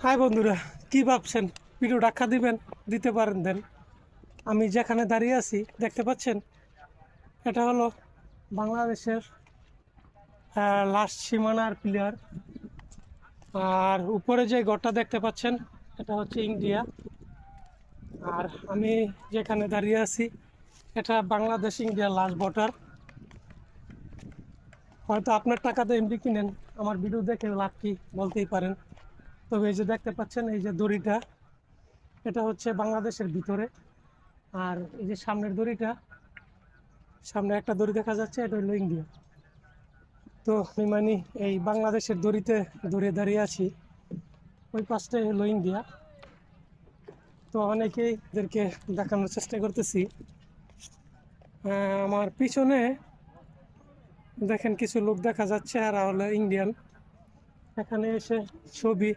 High বন্ধুরা, কি ভাবছেন? ভিডিও ডাক্কা দিবেন, দিতে পারেন দেন। আমি যেখানে দাঁড়িয়ে আছি দেখতে পাচ্ছেন, এটা হলো বাংলাদেশের লাস্ট সীমানার প্লেয়ার। আর উপরে যে ঘরটা দেখতে পাচ্ছেন, এটা হচ্ছে ইন্ডিয়া। আর আমি যেখানে দাঁড়িয়ে আছি, এটা বাংলাদেশ ইন্ডিয়ার লাস্ট বর্ডার। হয়তো আপনার টাকাতে এমনি কিনেন, আমার ভিডিও দেখে লাভ কি বলতেই পারেন। তবে এই যে দেখতে পাচ্ছেন, এই যে দড়িটা, এটা হচ্ছে বাংলাদেশের ভিতরে। আর এই যে সামনের দড়িটা, সামনে একটা দড়ি দেখা যাচ্ছে, এটা হলো ইন্ডিয়া। তো আমি মানে এই বাংলাদেশের দড়িতে দড়িয়ে দাঁড়িয়ে আছি, ওই পাশটাই হলো ইন্ডিয়া। তো অনেকেই এদেরকে দেখানোর চেষ্টা করতেছি। আমার পিছনে দেখেন কিছু লোক দেখা যাচ্ছে, আর হলো ইন্ডিয়ান। এখানে এসে ছবি